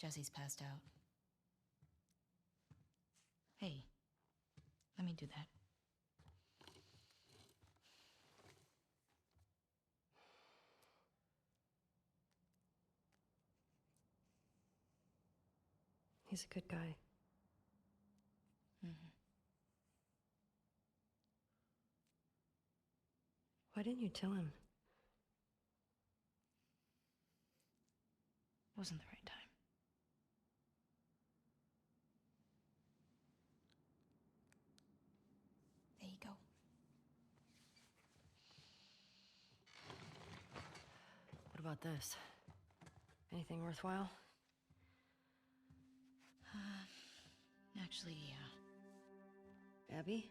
Jesse's passed out. Hey, let me do that. He's a good guy. Mm-hmm. Why didn't you tell him? Wasn't the right time. There you go. What about this? Anything worthwhile? Actually, yeah. Abby?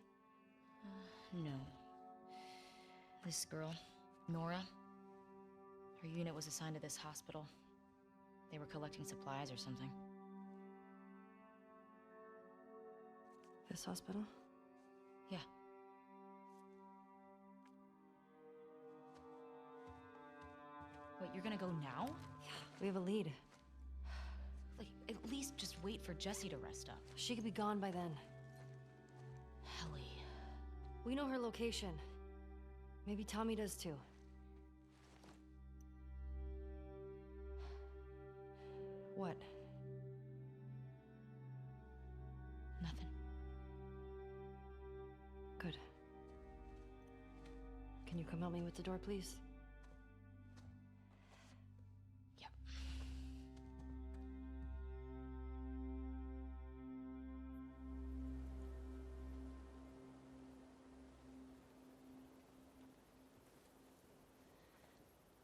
No. This girl, Nora, her unit was assigned to this hospital. They were collecting supplies or something. This hospital? Yeah. Wait, you're gonna go now? Yeah, we have a lead. Like, at least just wait for Jessie to rest up. She could be gone by then. Helly. We know her location. Maybe Tommy does too. What? Nothing. Good. Can you come help me with the door, please? Yep.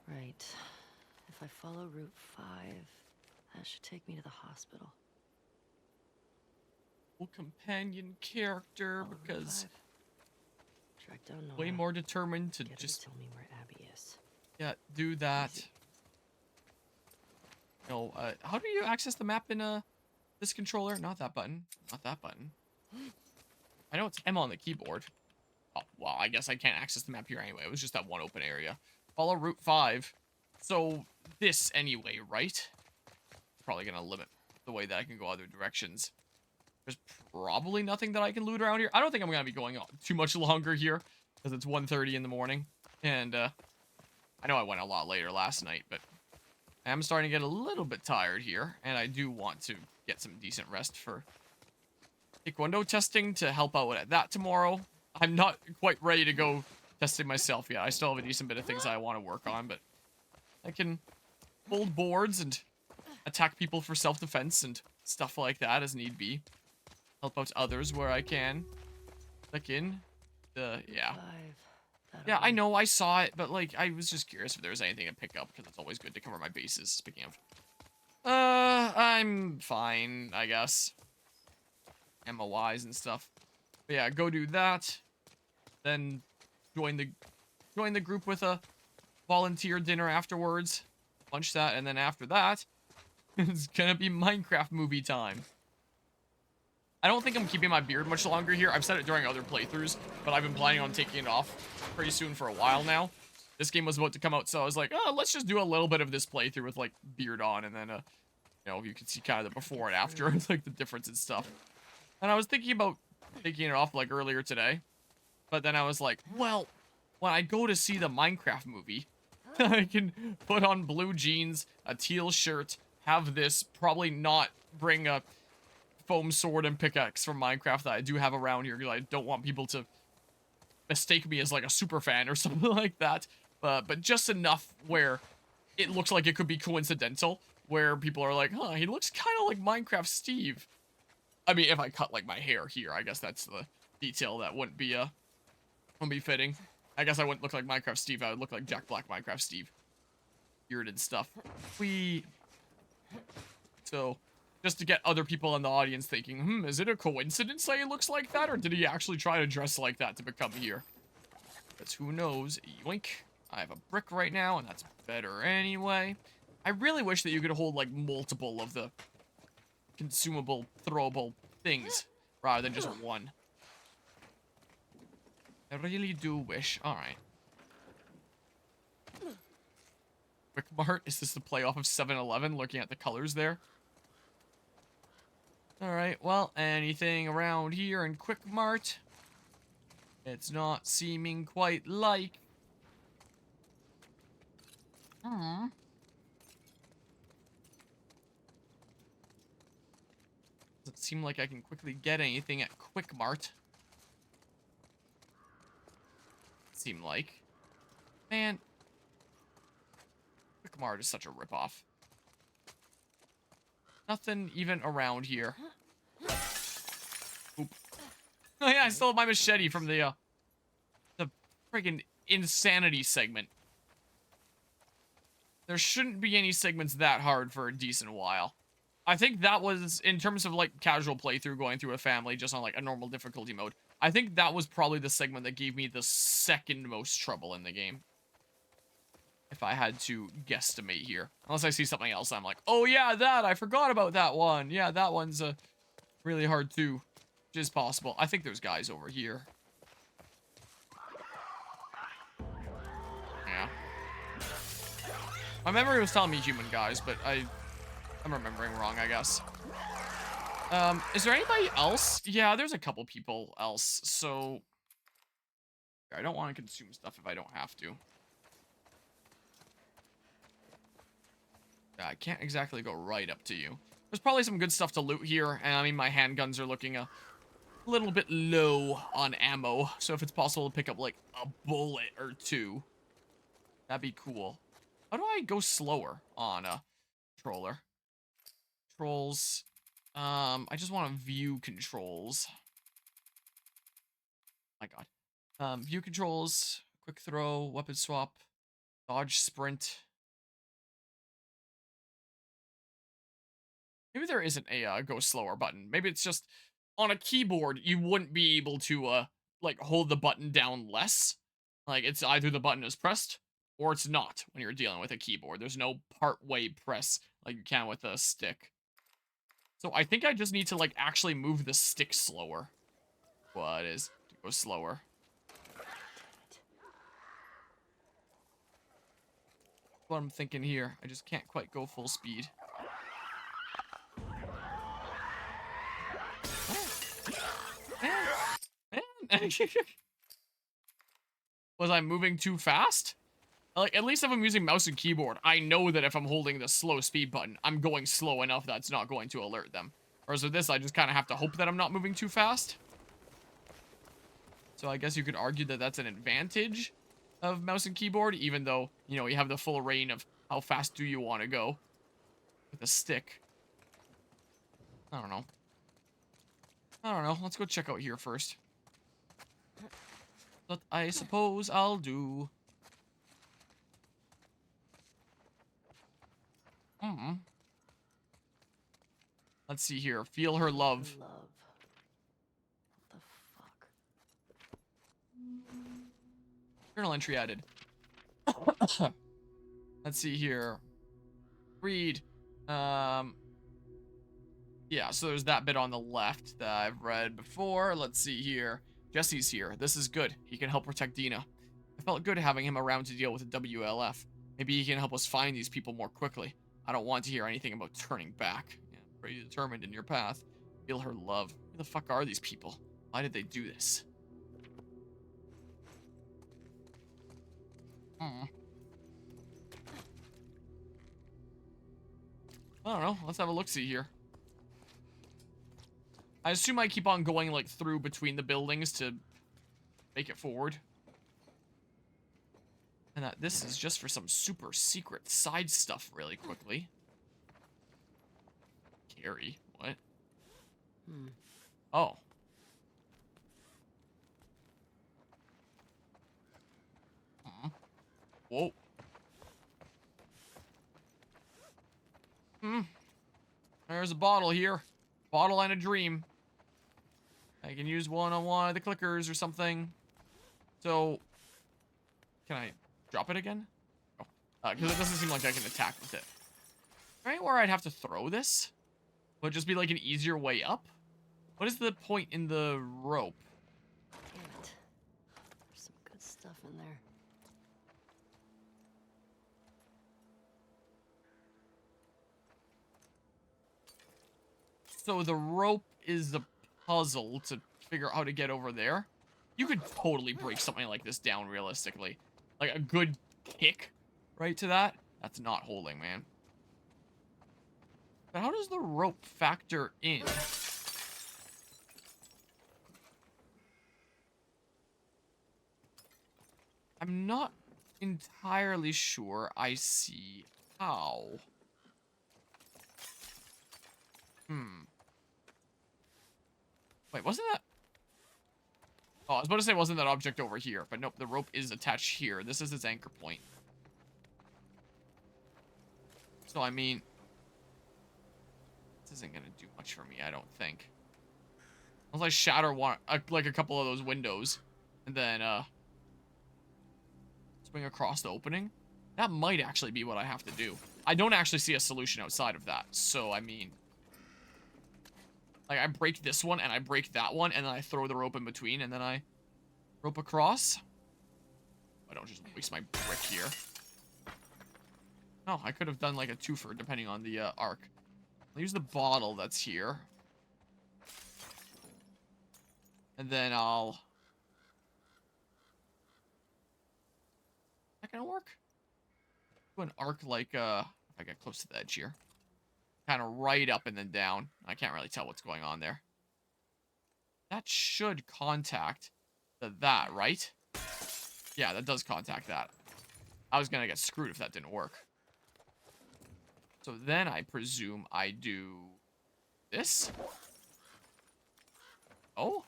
Right. If I follow Route 5, that should take me to the hospital. Companion character, Follow because Route 5. Track down Nora. way more determined to Get her just tell me where Abby is. do that. No, how do you access the map in this controller? Not that button. Not that button. I know it's M on the keyboard. Oh, well, I guess I can't access the map here anyway. It was just that one open area. Follow Route 5. So this anyway, right? It's probably gonna limit the way that I can go other directions. There's probably nothing that I can loot around here. I don't think I'm gonna be going on too much longer here because it's 1:30 in the morning, and I know I went a lot later last night, but I am starting to get a little bit tired here, and I do want to get some decent rest for Taekwondo testing to help out with that tomorrow. I'm not quite ready to go testing myself yet. I still have a decent bit of things I want to work on, but I can hold boards and attack people for self-defense and stuff like that as need be. Help out others where I can. Click in. Yeah. 5. Yeah, I know, I saw it, but, like, I was just curious if there was anything to pick up, because it's always good to cover my bases, speaking of. I'm fine, I guess. MOIs and stuff. But yeah, go do that. Then join the group with a volunteer dinner afterwards. Lunch that, and then after that, it's gonna be Minecraft movie time. I don't think I'm keeping my beard much longer here. I've said it during other playthroughs, but I've been planning on taking it off pretty soon for a while now. This game was about to come out, so I was like, oh, let's just do a little bit of this playthrough with, like, beard on, and then, you know, you can see kind of the before and after, like, the difference and stuff. And I was thinking about taking it off, like, earlier today, but then I was like, well, when I go to see the Minecraft movie, I can put on blue jeans, a teal shirt, have this, probably not bring a foam sword and pickaxe from Minecraft that I do have around here, because I don't want people to mistake me as, like, a super fan or something like that, but just enough where it looks like it could be coincidental, where people are like, huh, he looks kind of like Minecraft Steve. I mean, if I cut, like, my hair here, I guess that's the detail that wouldn't be fitting. I guess I wouldn't look like Minecraft Steve, I would look like Jack Black Minecraft Steve. Beard and stuff. So, just to get other people in the audience thinking, is it a coincidence that he looks like that, or did he actually try to dress like that to become here? Because who knows? Yoink. I have a brick right now, and that's better anyway. I really wish that you could hold, like, multiple of the consumable, throwable things, rather than just one. I really do wish. Alright. Quick Mart? Is this the playoff of 7-Eleven, looking at the colors there? Alright, well, anything around here in Quick Mart? It's not seeming quite like. Hmm. Doesn't seem like I can quickly get anything at Quick Mart. Seem like. Man. Quick Mart is such a ripoff. Nothing even around here. Oop. Oh yeah, I still have my machete from the friggin' insanity segment. There shouldn't be any segments that hard for a decent while. I think that was, in terms of, like, casual playthrough, going through a family just on, like, a normal difficulty mode, I think that was probably the segment that gave me the second most trouble in the game. If I had to guesstimate here. Unless I see something else, I'm like, oh yeah, that, I forgot about that one. Yeah, that one's, really hard too. Which is possible. I think there's guys over here. Yeah. My memory was telling me human guys, but I'm remembering wrong, I guess. Is there anybody else? Yeah, there's a couple people else, so I don't want to consume stuff if I don't have to. I can't exactly go right up to you. There's probably some good stuff to loot here, and I mean, my handguns are looking a little bit low on ammo, so if it's possible to pick up, like, a bullet or two, that'd be cool. How do I go slower on a controller? Controls. I just want to view controls. My god. View controls, quick throw, weapon swap, dodge, sprint. Maybe there isn't a go slower button. Maybe it's just on a keyboard you wouldn't be able to like hold the button down less. Like it's either the button is pressed or it's not when you're dealing with a keyboard. There's no part-way press like you can with a stick. So I think I just need to like actually move the stick slower. Well, it is to go slower. That's what I'm thinking here. I just can't quite go full speed. Man. Was I moving too fast? Like, at least if I'm using mouse and keyboard, I know that if I'm holding the slow speed button, I'm going slow enough that's not going to alert them. Whereas with this, I just kind of have to hope that I'm not moving too fast. So I guess you could argue that that's an advantage of mouse and keyboard, even though, you know, you have the full reign of how fast do you want to go with a stick. I don't know. Let's go check out here first. But I suppose I'll do. Let's see here. Feel her love. What the fuck? Journal entry added. Let's see here. Read. Yeah, so there's that bit on the left that I've read before. Let's see here. Jesse's here. This is good. He can help protect Dina. I felt good having him around to deal with the WLF. Maybe he can help us find these people more quickly. I don't want to hear anything about turning back. Yeah, pretty determined in your path. Feel her love. Who the fuck are these people? Why did they do this? I don't know. Let's have a look-see here. I assume I keep on going, like, through between the buildings to make it forward. And that this is just for some super secret side stuff really quickly. Carrie, what? Oh. Whoa. There's a bottle here. Bottle and a dream. I can use one on one of the clickers or something. So, can I drop it again? Oh, because it doesn't seem like I can attack with it. Right where I'd have to throw this? Would it just be like an easier way up? What is the point in the rope? Damn it. There's some good stuff in there. So the rope is the puzzle to figure out how to get over there. You could totally break something like this down realistically. Like a good kick right to that. That's not holding, man. But how does the rope factor in? I'm not entirely sure I see how. Wait, wasn't that... Oh, I was about to say wasn't that object over here, but nope, the rope is attached here. This is its anchor point. So, I mean... This isn't gonna do much for me, I don't think. Unless I shatter one, like a couple of those windows, and then, swing across the opening. That might actually be what I have to do. I don't actually see a solution outside of that, so, I mean... Like, I break this one, and I break that one, and then I throw the rope in between, and then I rope across. I don't just waste my brick here. No, I could have done, like, a twofer, depending on the, arc. I'll use the bottle that's here. And then I'll... Is that gonna work? Do an arc like, if I get close to the edge here. Kind of right up and then down. I can't really tell what's going on there. That should contact that, right? Yeah, that does contact that. I was gonna get screwed if that didn't work. So then I presume I do this. Oh?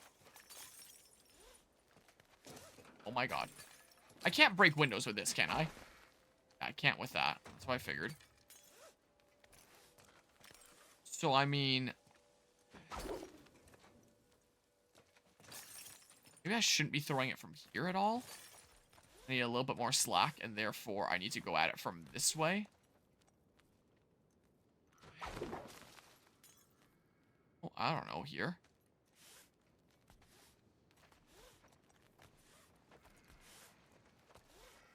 Oh my god. I can't break windows with this, can I? I can't with that. That's what I figured. So, I mean... Maybe I shouldn't be throwing it from here at all. I need a little bit more slack, and therefore I need to go at it from this way. Oh, I don't know here.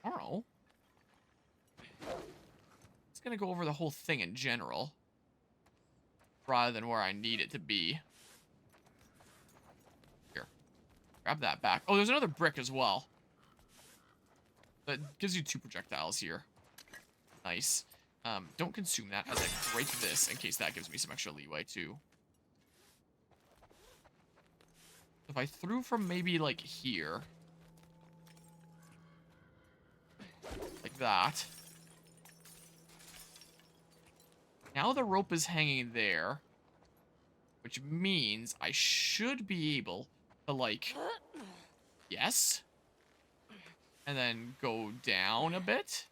I don't know. It's gonna go over the whole thing in general, rather than where I need it to be. Here. Grab that back. Oh, there's another brick as well. That gives you 2 projectiles here. Nice. Don't consume that as I break this, in case that gives me some extra leeway, too. If I threw from maybe, like, here. Like that. Now the rope is hanging there. Which means I should be able to, like... Yes? And then go down a bit.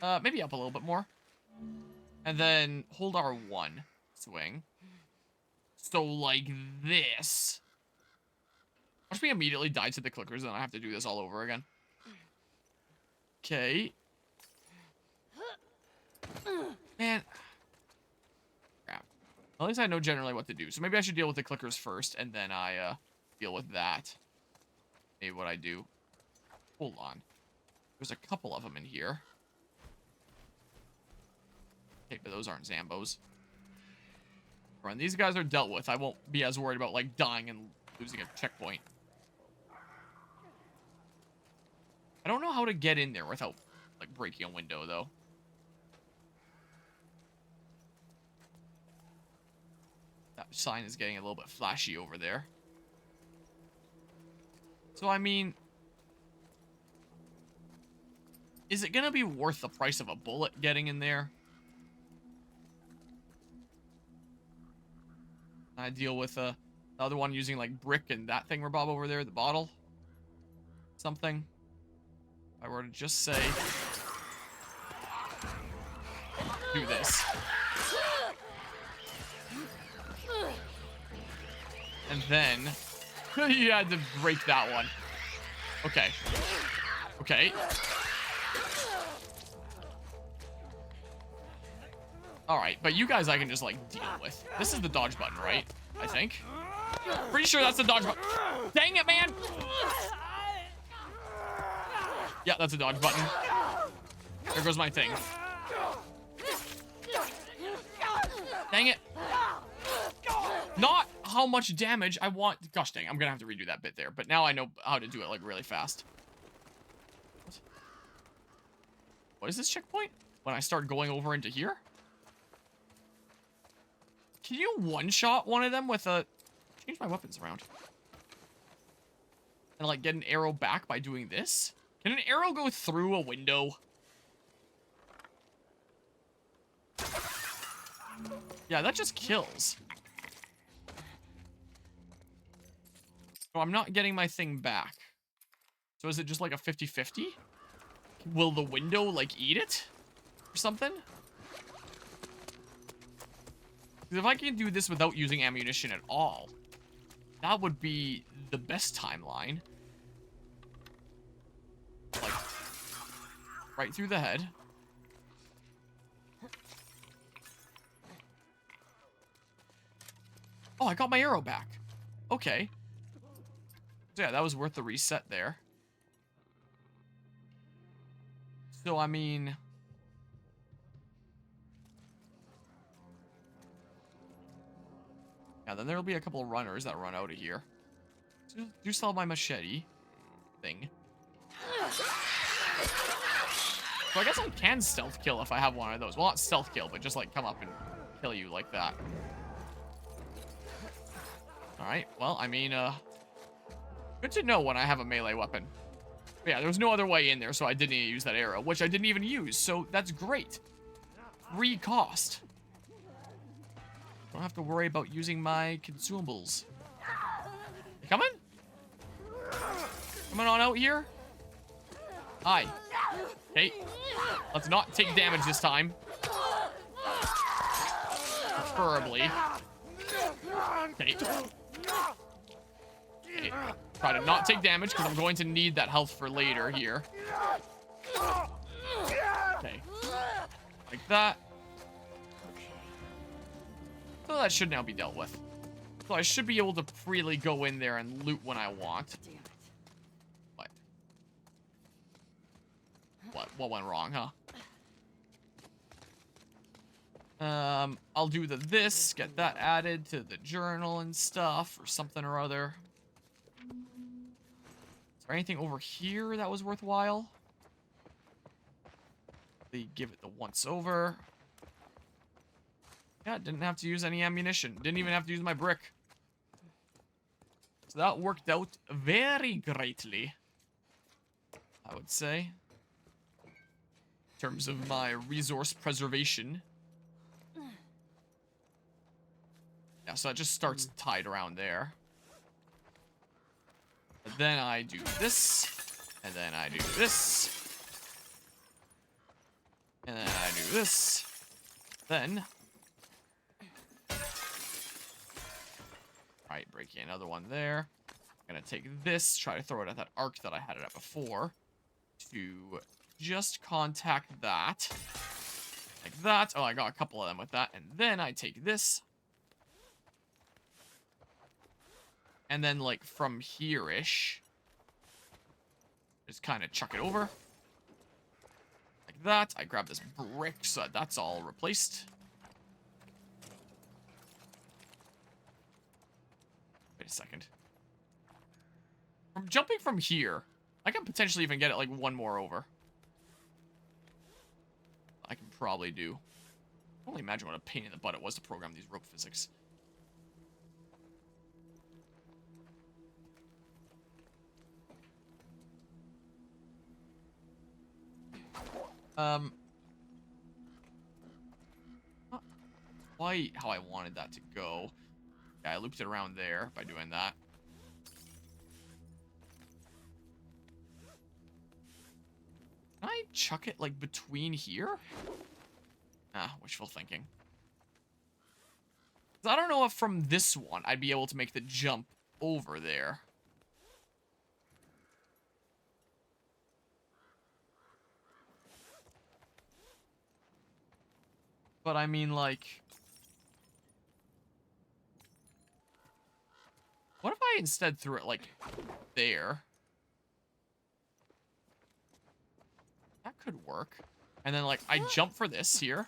Maybe up a little bit more. And then hold R1. Swing. So, like this. Watch me immediately die to the clickers, and then I have to do this all over again. Okay. Man. Crap. At least I know generally what to do. So maybe I should deal with the clickers first, and then I, deal with that. Maybe what I do. Hold on. There's a couple of them in here. Okay, but those aren't Zambos. Run. These guys are dealt with. I won't be as worried about, like, dying and losing a checkpoint. I don't know how to get in there without, like, breaking a window, though. That sign is getting a little bit flashy over there. So, I mean... Is it gonna be worth the price of a bullet getting in there? I deal with the other one using, like, brick and that thing Bob over there, the bottle. Something. If I were to just say... Do this. And then... you had to break that one. Okay. Okay. Alright, but you guys I can just, like, deal with. This is the dodge button, right? I think. Pretty sure that's the dodge button. Dang it, man! Yeah, that's a dodge button. There goes my thing. Not how much damage I want. Gosh dang, I'm gonna have to redo that bit there. But now I know how to do it, like, really fast. What is this checkpoint? When I start going over into here? Can you one-shot one of them with a... Change my weapons around. And, like, get an arrow back by doing this? Can an arrow go through a window? Yeah, that just kills. So I'm not getting my thing back. So is it just like a 50-50? Will the window, like, eat it? Or something? Because if I can do this without using ammunition at all, that would be the best timeline. Like, right through the head. Oh, I got my arrow back. Okay. So yeah, that was worth the reset there. So, I mean... Yeah, then there'll be a couple of runners that run out of here. So do sell my machete thing. So I guess I can stealth kill if I have one of those. Well, not stealth kill, but just, like, come up and kill you like that. Alright, well, I mean, good to know when I have a melee weapon. But yeah, there was no other way in there, so I didn't use that arrow, which I didn't even use, so that's great. Free cost. Don't have to worry about using my consumables. You coming? Coming on out here? Hi. Okay. Let's not take damage this time. Preferably. Okay. Okay. Try to not take damage, because I'm going to need that health for later here. Okay. Like that. So that should now be dealt with. So I should be able to freely go in there and loot when I want. What? What went wrong, huh? I'll do this, get that added to the journal and stuff, or something or other. Is there anything over here that was worthwhile? They give it the once over. Yeah, didn't have to use any ammunition. Didn't even have to use my brick. So that worked out very greatly, I would say. In terms of my resource preservation. Yeah, so that just starts tied around there. But then I do this. And then I do this. And then I do this. Then... Alright, breaking another one there. I'm gonna take this, try to throw it at that arc that I had it at before. To just contact that. Like that. Oh, I got a couple of them with that. And then I take this. And then, like, from here-ish, just kind of chuck it over. Like that. I grab this brick, so that's all replaced. Wait a second. From jumping from here, I can potentially even get it, like, one more over. I can probably do. I can only imagine what a pain in the butt it was to program these rope physics. Not quite how I wanted that to go. Yeah, I looped it around there by doing that. Can I chuck it, like, between here? Ah, wishful thinking. 'Cause I don't know if from this one I'd be able to make the jump over there. But I mean, like... What if I instead threw it, like, there? That could work. And then, like, I jump for this here.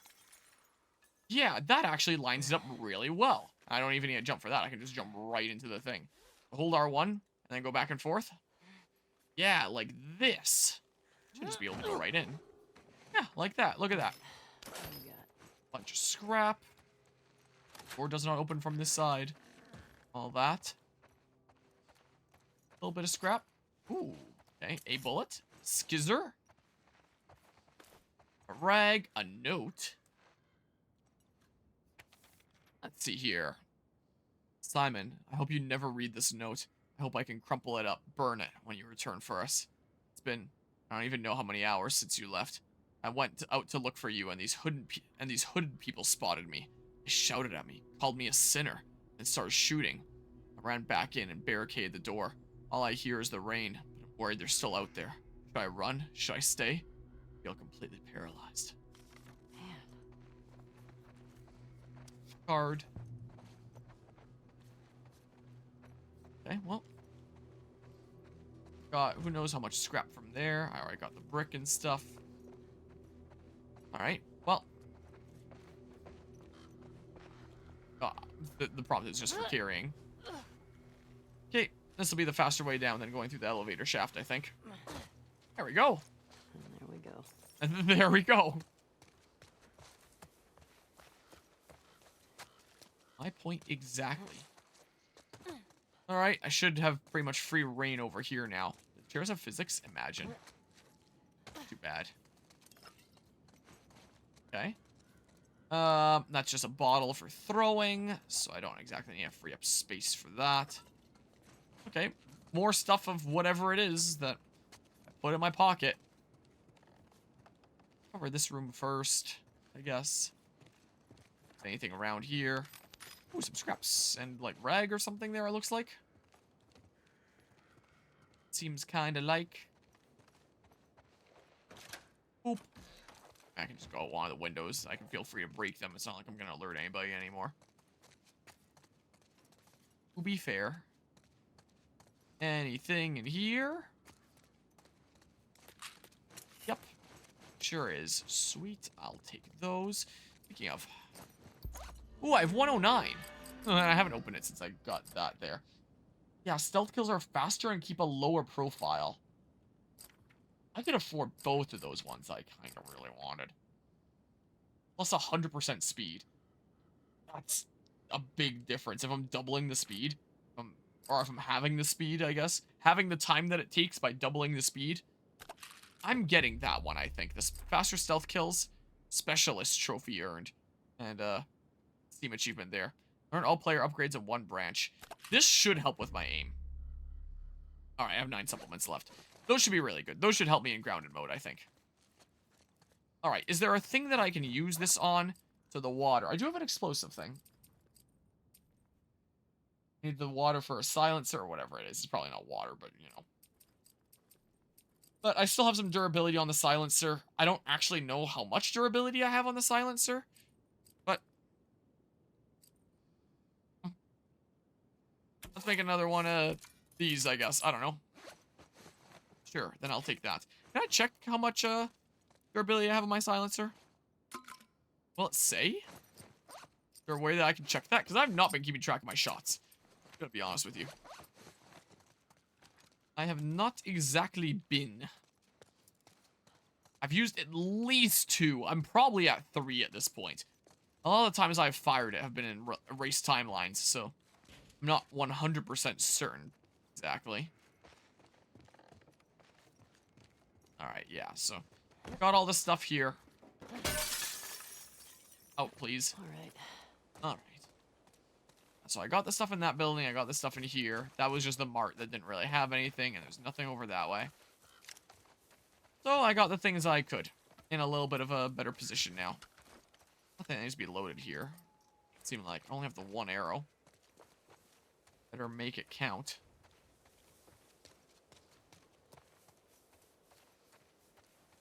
Yeah, that actually lines it up really well. I don't even need to jump for that. I can just jump right into the thing. Hold R1 and then go back and forth. Yeah, like this. Should just be able to go right in. Yeah, like that. Look at that. What do we got? Bunch of scrap. Door does not open from this side. All that. A little bit of scrap. Ooh. Okay, a bullet. Skizzer. A rag. A note. Let's see here. Simon, I hope you never read this note. I hope I can crumple it up, burn it when you return for us. It's been, I don't even know how many hours since you left. I went out to look for you, and these hooded people spotted me. They shouted at me, called me a sinner, and started shooting. I ran back in and barricaded the door. All I hear is the rain, but I'm worried they're still out there. Should I run? Should I stay? I feel completely paralyzed. Man. Card. Okay, well. Got, who knows how much scrap from there. I already got the brick and stuff. Alright, well. The prompt is just for carrying. Okay, this will be the faster way down than going through the elevator shaft, I think. There we go. And there we go. And there we go. My point exactly. Alright, I should have pretty much free reign over here now. Chairs of physics? Imagine. Too bad. Okay. That's just a bottle for throwing, so I don't exactly need to free up space for that. Okay, more stuff of whatever it is that I put in my pocket. Cover this room first, I guess. Anything around here? Ooh, some scraps and like rag or something there, it looks like. Seems kind of like. Boop. I can just go on the windows. I can feel free to break them. It's not like I'm going to alert anybody anymore. To be fair. Anything in here? Yep. Sure is. Sweet. I'll take those. Speaking of. Ooh, I have 109. I haven't opened it since I got that there. Yeah, stealth kills are faster and keep a lower profile. I could afford both of those ones I kind of really wanted. Plus 100% speed. That's a big difference. If I'm doubling the speed, or if I'm having the speed, I guess. Having the time that it takes by doubling the speed. I'm getting that one, I think. This faster stealth kills. Specialist trophy earned. And, Steam achievement there. Earn all player upgrades in one branch. This should help with my aim. Alright, I have 9 supplements left. Those should be really good. Those should help me in grounded mode, I think. Alright, is there a thing that I can use this on? To the water. I do have an explosive thing. Need the water for a silencer or whatever it is. It's probably not water, but, you know. But I still have some durability on the silencer. I don't actually know how much durability I have on the silencer. But let's make another one of these, I guess. I don't know. Sure, then I'll take that. Can I check how much durability I have on my silencer? Will it say? Is there a way that I can check that? Because I've not been keeping track of my shots. I'm gonna be honest with you. I have not exactly been. I've used at least 2. I'm probably at 3 at this point. A lot of the times I've fired it have been in race timelines, so I'm not 100% certain exactly. Alright, yeah, so got all this stuff here. Oh, please. Alright. Alright. So I got the stuff in that building, I got the stuff in here. That was just the mart that didn't really have anything, and there's nothing over that way. So I got the things I could. In a little bit of a better position now. Nothing needs to be loaded here. It seemed like I only have the 1 arrow. Better make it count.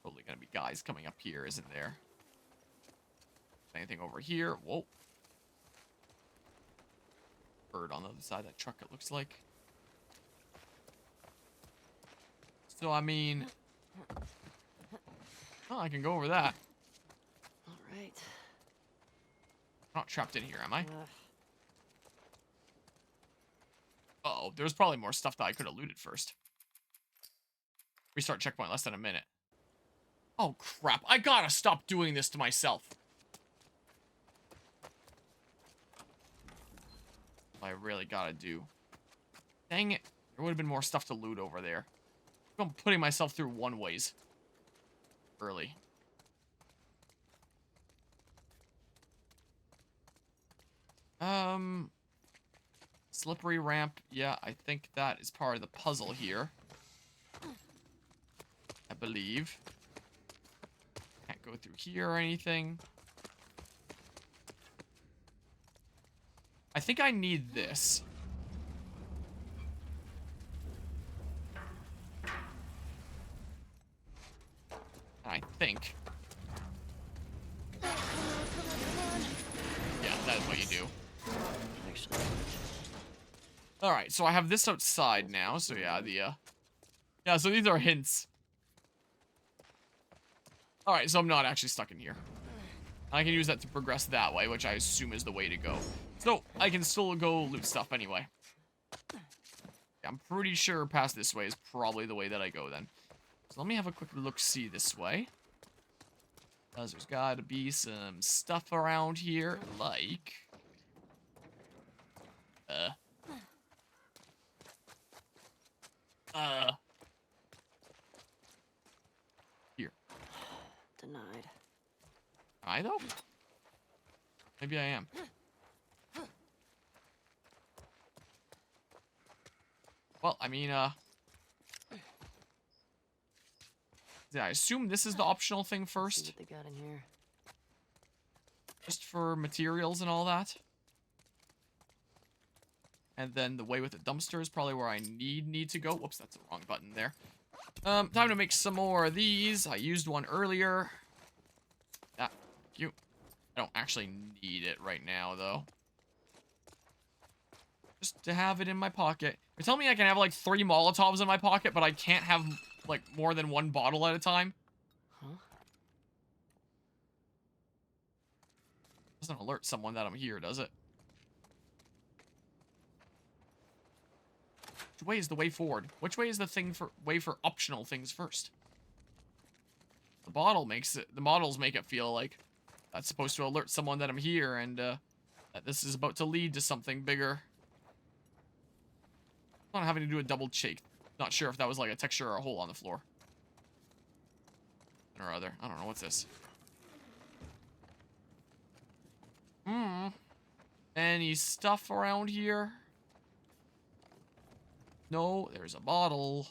Totally gonna be guys coming up here, isn't there? Anything over here? Whoa. Bird on the other side of that truck, it looks like. So, I mean... Oh, I can go over that. Alright. I'm not trapped in here, am I? know. There's probably more stuff that I could have looted first. Restart checkpoint less than a minute. Oh, crap. I gotta stop doing this to myself. I really gotta do. Dang it. There would have been more stuff to loot over there. I'm putting myself through one ways. Early. Slippery ramp. Yeah, I think that is part of the puzzle here. I believe. Can't go through here or anything. I think I need this. I think. Yeah, that is what you do. Actually. Alright, so I have this outside now, so yeah, yeah, so these are hints. Alright, so I'm not actually stuck in here. I can use that to progress that way, which I assume is the way to go. So, I can still go loot stuff anyway. Yeah, I'm pretty sure past this way is probably the way that I go then. So let me have a quick look-see this way. Because there's gotta be some stuff around here, like... Here. Denied. Am I, though? Maybe I am. Well, I mean, yeah, I assume this is the optional thing See first. what they got in here. Just for materials and all that. And then the way with the dumpster is probably where I need to go. Whoops, that's the wrong button there. Time to make some more of these. I used one earlier. Ah, cute. I don't actually need it right now, though. Just to have it in my pocket. You're telling me I can have, like, 3 Molotovs in my pocket, but I can't have, like, more than 1 bottle at a time? Huh? Doesn't alert someone that I'm here, does it? Which way is the way forward? Which way is the way for optional things first? The bottle makes it... The models make it feel like that's supposed to alert someone that I'm here and, that this is about to lead to something bigger. Not having to do a double shake. Not sure if that was like a texture or a hole on the floor. Or other. I don't know. What's this? Any stuff around here? No, there's a bottle.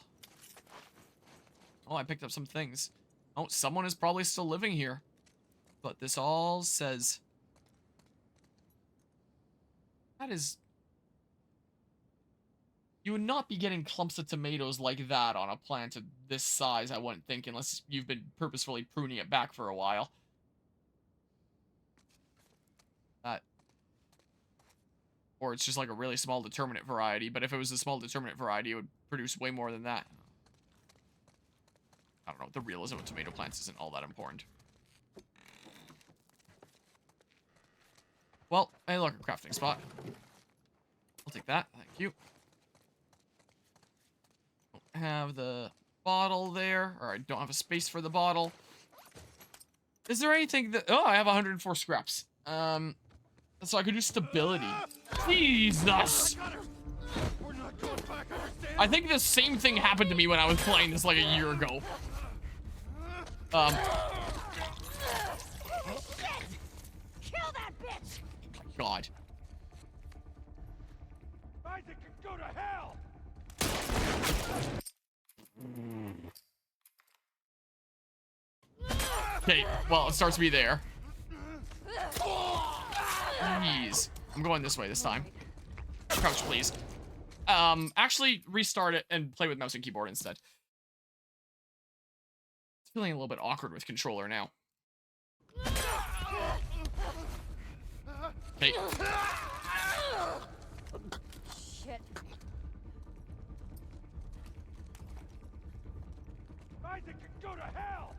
Oh, I picked up some things. Oh, someone is probably still living here. But this all says... That is... You would not be getting clumps of tomatoes like that on a plant of this size, I wouldn't think, unless you've been purposefully pruning it back for a while. Or it's just like a really small determinate variety, but if it was a small determinate variety, it would produce way more than that. I don't know, the realism of tomato plants isn't all that important. Well, hey look, a crafting spot. I'll take that, thank you. Don't have the bottle there, or I don't have a space for the bottle. Is there anything that... Oh, I have 104 scraps. So I could do stability. Jesus! I think the same thing happened to me when I was playing this like a year ago. Kill that bitch! God. Isaac can go to hell! Okay, well, it starts to be there. Jeez. I'm going this way this time. Crouch, please. Actually, restart it and play with mouse and keyboard instead. It's feeling a little bit awkward with controller now. Okay. Shit. Isaac can go to hell!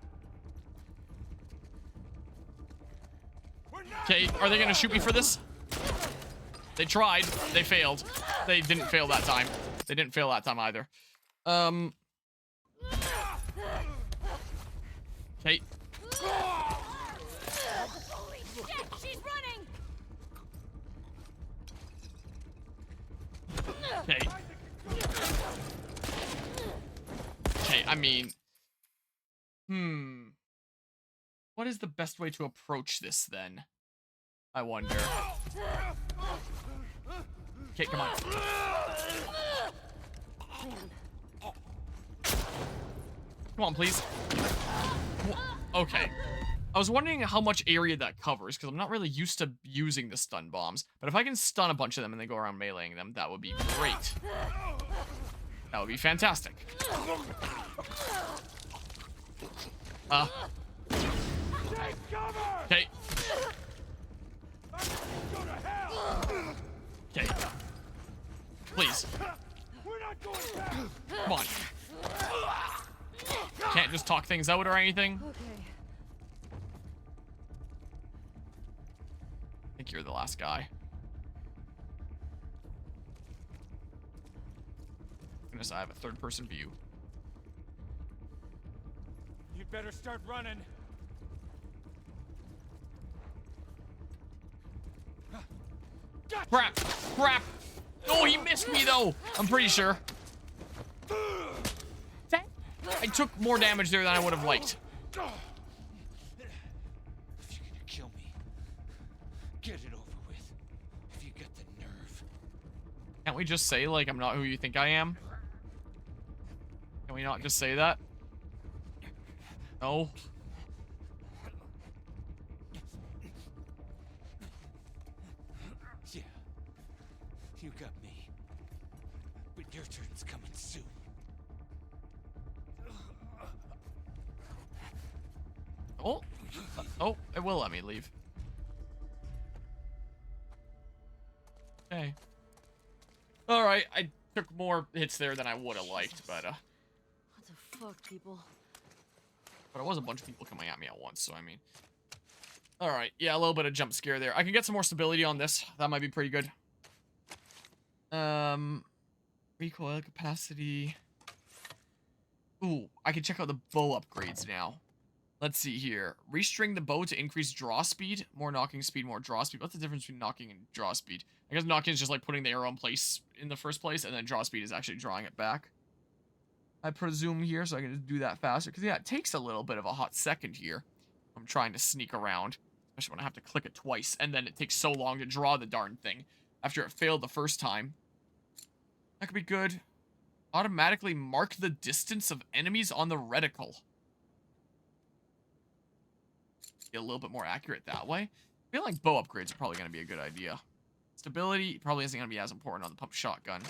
Okay, are they gonna shoot me for this? They tried. They failed. They didn't fail that time. They didn't fail that time either. Okay. Holy shit, she's running! Okay. Okay, I mean... What is the best way to approach this, then? I wonder. Okay, come on. Come on, please. Okay. I was wondering how much area that covers, because I'm not really used to using the stun bombs. But if I can stun a bunch of them and then go around meleeing them, that would be great. That would be fantastic. Okay. Okay. Please. We're not going back! Come on. Can't just talk things out or anything. Okay. I think you're the last guy. Goodness, I have a third-person view. You'd better start running. Gotcha. Crap! Crap! Oh, he missed me, though! I'm pretty sure. I took more damage there than I would have liked. If you're gonna kill me, get it over with. If you get the nerve. Can't we just say, like, I'm not who you think I am? Can we not just say that? No? Yeah, you got me. But your turn's coming soon. Oh. Oh, it will let me leave. Okay. Alright, I took more hits there than I would have liked, but, What the fuck, people? But it was a bunch of people coming at me at once, so I mean. Alright, yeah, a little bit of jump scare there. I can get some more stability on this. That might be pretty good. Recoil capacity. Ooh, I can check out the bow upgrades now. Let's see here. Restring the bow to increase draw speed. More knocking speed, more draw speed. What's the difference between knocking and draw speed? I guess knocking is just like putting the arrow in place in the first place, and then draw speed is actually drawing it back. I presume here, so I can just do that faster. Because, yeah, it takes a little bit of a hot second here. I'm trying to sneak around. Especially when I have to click it twice, and then it takes so long to draw the darn thing after it failed the first time. That could be good. Automatically mark the distance of enemies on the reticle. Be a little bit more accurate that way. I feel like bow upgrades are probably going to be a good idea. Stability probably isn't going to be as important on the pump shotgun.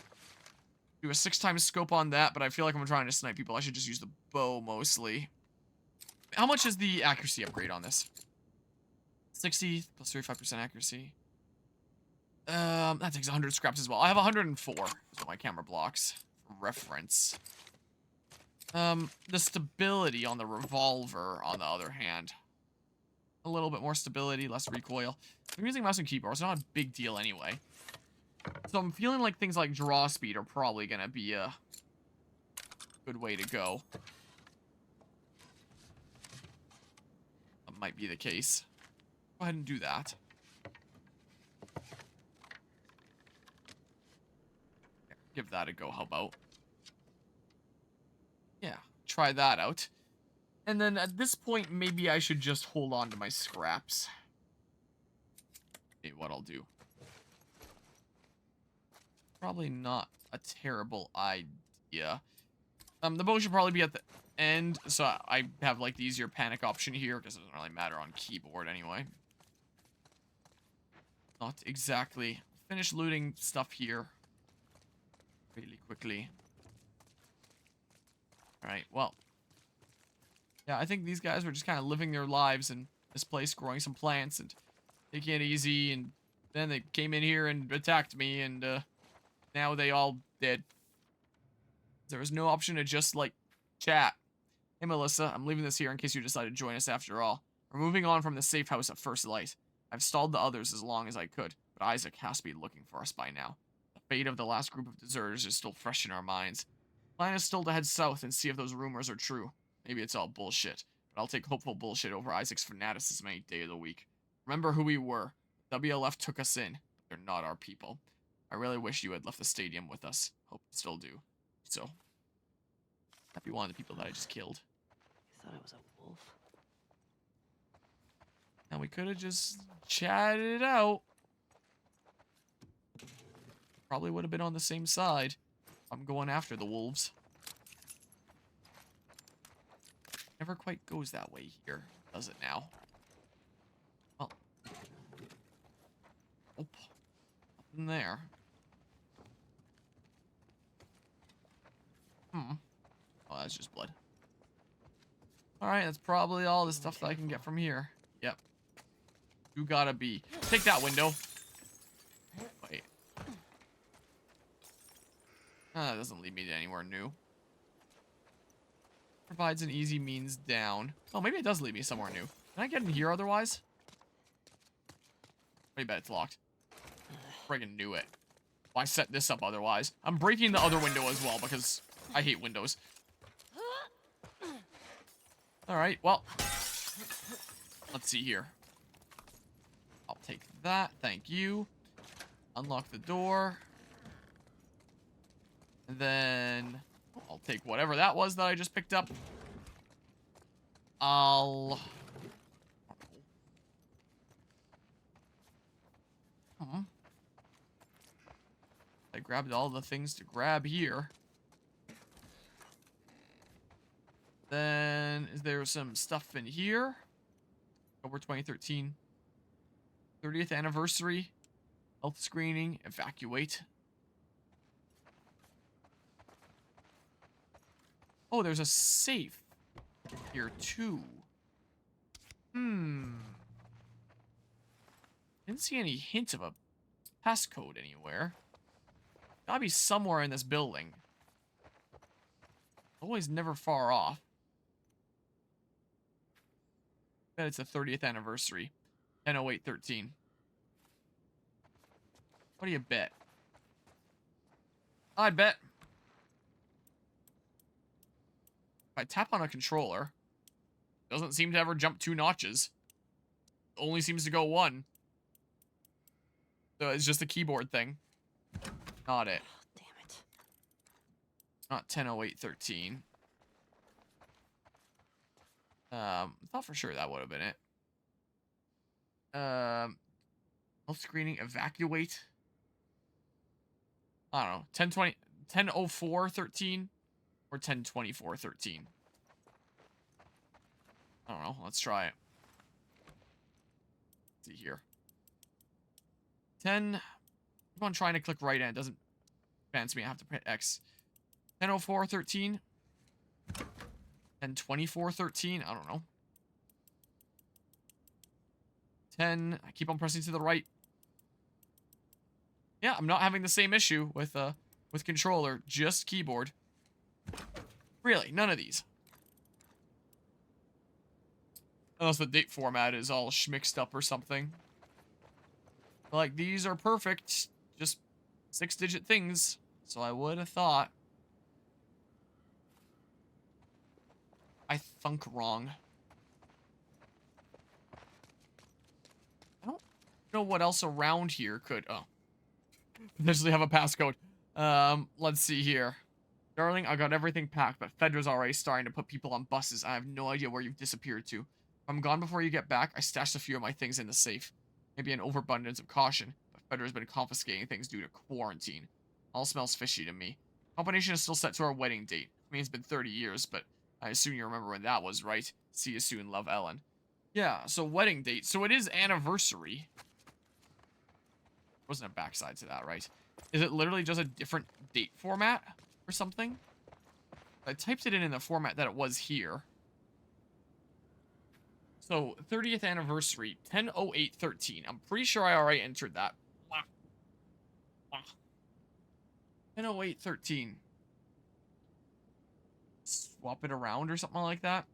Do a 6x scope on that, but I feel like if I'm trying to snipe people, I should just use the bow mostly. How much is the accuracy upgrade on this? 60 plus 35% accuracy. That takes 100 scraps as well. I have 104. That's what my camera blocks. For reference. The stability on the revolver, on the other hand. A little bit more stability, less recoil. I'm using mouse and keyboard, so it's not a big deal anyway. So I'm feeling like things like draw speed are probably going to be a good way to go. That might be the case. Go ahead and do that. Give that a go, how about? Yeah, try that out. And then at this point, maybe I should just hold on to my scraps. Okay, what I'll do. Probably not a terrible idea. The bow should probably be at the end, so I have like the easier panic option here, because it doesn't really matter on keyboard anyway. Not exactly. Finish looting stuff here. Really quickly. Alright, well. Yeah, I think these guys were just kind of living their lives in this place, growing some plants and taking it easy, and then they came in here and attacked me, and now they all dead. There was no option to just, like, chat. Hey, Melissa, I'm leaving this here in case you decide to join us after all. We're moving on from the safe house at first light. I've stalled the others as long as I could, but Isaac has to be looking for us by now. The fate of the last group of deserters is still fresh in our minds. Plan is still to head south and see if those rumors are true. Maybe it's all bullshit, but I'll take hopeful bullshit over Isaac's fanaticism any day of the week. Remember who we were. WLF took us in, but they're not our people. I really wish you had left the stadium with us. Hope you still do. So, that'd be one of the people that I just killed. You thought I was a wolf? And we could have just chatted it out. Probably would have been on the same side. I'm going after the wolves. Never quite goes that way here, does it now? Well. Oh. Nothing there. Oh, that's just blood. Alright, that's probably all the stuff that I can get from here. Yep. You gotta be. Take that window. Wait. That doesn't lead me to anywhere new. Provides an easy means down. Oh, maybe it does lead me somewhere new. Can I get in here otherwise? I bet it's locked. Friggin' knew it. Why set this up otherwise? I'm breaking the other window as well because I hate windows. Alright, well. Let's see here. I'll take that. Thank you. Unlock the door. And then I'll take whatever that was that I just picked up. I grabbed all the things to grab here. Then, is there some stuff in here? October 2013. 30th anniversary. Health screening. Evacuate. Oh, there's a safe here too. Didn't see any hint of a passcode anywhere. Gotta be somewhere in this building. Always never far off. Bet it's the 30th anniversary. 10/08/13. What do you bet? I'd bet. If I tap on a controller, it doesn't seem to ever jump 2 notches. It only seems to go 1. So it's just a keyboard thing. Not it. Oh, damn it. Not 10/08/13. Thought for sure that would have been it. Health screening, evacuate. I don't know. 10/04/13 or 10/24/13. I don't know. Let's try it. Let's see here. 10. Keep on trying to click right and it doesn't advance me. I have to hit X. 10/04/13. 10/24/13. I don't know. 10. I keep on pressing to the right. Yeah, I'm not having the same issue with controller, just keyboard. Really, none of these. Unless the date format is all schmixed up or something. Like, these are perfect. Just 6-digit things. So I would have thought. I thunk wrong. I don't know what else around here could... Oh. Potentially have a passcode. Let's see here. Darling, I got everything packed, but Fedra's already starting to put people on buses. I have no idea where you've disappeared to. If I'm gone before you get back, I stashed a few of my things in the safe. Maybe an overabundance of caution, but Fedra's been confiscating things due to quarantine. All smells fishy to me. Combination is still set to our wedding date. I mean, it's been 30 years, but I assume you remember when that was, right? See you soon, love, Ellen. Yeah, so wedding date. So it is anniversary. Wasn't a backside to that, right? Is it literally just a different date format or something? I typed it in the format that it was here. So, 30th anniversary, 10/08/13. I'm pretty sure I already entered that. 10/08/13. Swap it around or something like that.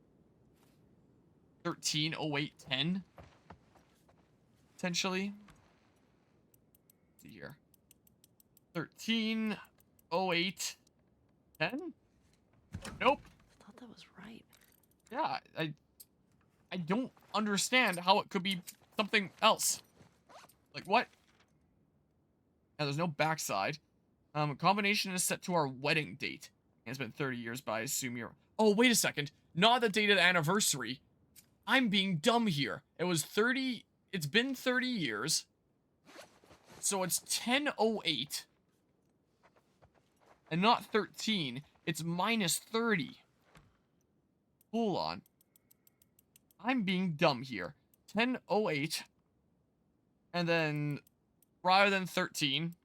13/08/10. Potentially. Here. 1308 10? Nope. I thought that was right. Yeah, I don't understand how it could be something else. Like, what? Now, there's no backside. Combination is set to our wedding date. It's been 30 years, but I assume you're... Oh, wait a second. Not the date of the anniversary. I'm being dumb here. It was 30... It's been 30 years. So it's 1008. And not 13. It's minus 30. Hold on. I'm being dumb here. 1008. And then... rather than 13...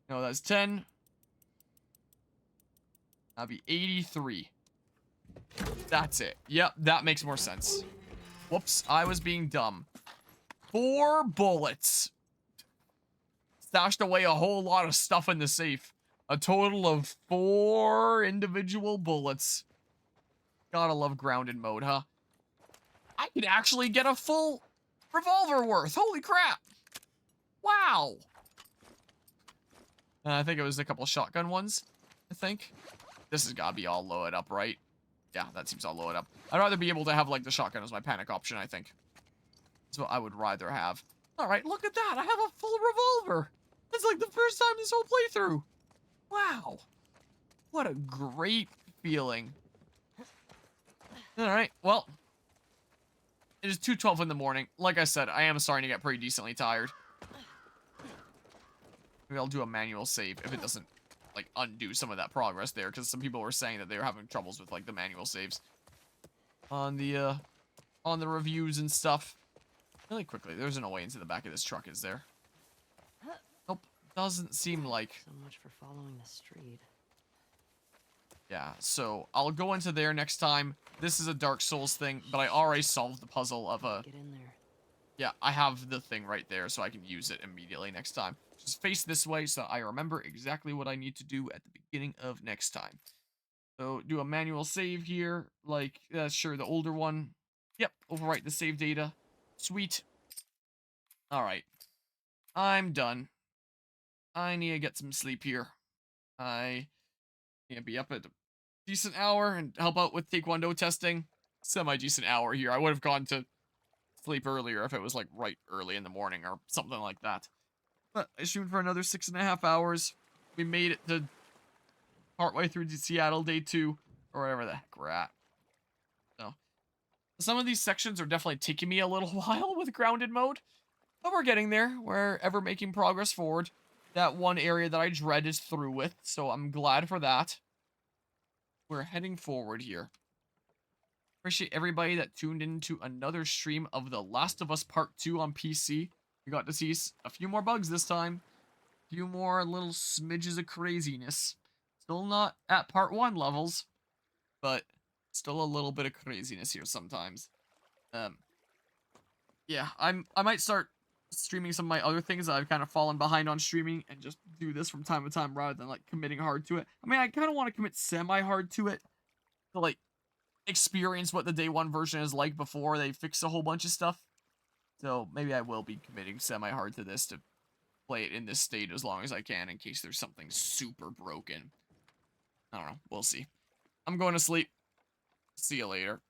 No, that's 10. That'd be 83. That's it. Yep, that makes more sense. Whoops, I was being dumb. 4 bullets. Stashed away a whole lot of stuff in the safe. A total of 4 individual bullets. Gotta love grounded mode, huh? I could actually get a full revolver worth. Holy crap. Wow. I think it was a couple shotgun ones, I think. This has got to be all loaded up, right? Yeah, that seems all loaded up. I'd rather be able to have, like, the shotgun as my panic option, I think. That's what I would rather have. Alright, look at that! I have a full revolver! It's like the first time this whole playthrough! Wow! What a great feeling. Alright, well. It is 2:12 in the morning. Like I said, I am starting to get pretty decently tired. Maybe I'll do a manual save if it doesn't, like, undo some of that progress there, because some people were saying that they were having troubles with, like, the manual saves on the reviews and stuff. Really quickly, there isn't a way into the back of this truck, is there? Nope, doesn't seem like. So much for following the street. Yeah, so I'll go into there next time. This is a Dark Souls thing, but I already solved the puzzle of a... Get in there. Yeah, I have the thing right there, so I can use it immediately next time. Just face this way so I remember exactly what I need to do at the beginning of next time. So, do a manual save here, like, sure, the older one. Yep, overwrite the save data. Sweet. Alright. I'm done. I need to get some sleep here. I need to be up at a decent hour and help out with Taekwondo testing. Semi-decent hour here. I would have gone to sleep earlier if it was, like, right early in the morning or something like that. But I streamed for another 6.5 hours. We made it to partway through Seattle day 2, or whatever the heck we're at. So, some of these sections are definitely taking me a little while with grounded mode, but we're getting there. We're ever making progress forward. That one area that I dread is through with, so I'm glad for that. We're heading forward here. Appreciate everybody that tuned into another stream of The Last of Us Part 2 on PC. We got to see a few more bugs this time. A few more little smidges of craziness. Still not at Part 1 levels, but still a little bit of craziness here sometimes. Yeah, I might start streaming some of my other things that I've kind of fallen behind on streaming and just do this from time to time rather than, like, committing hard to it. I mean, I kind of want to commit semi-hard to it to, like, experience what the day 1 version is like before they fix a whole bunch of stuff. So maybe I will be committing semi-hard to this to play it in this state as long as I can in case there's something super broken. I don't know. We'll see. I'm going to sleep. See you later.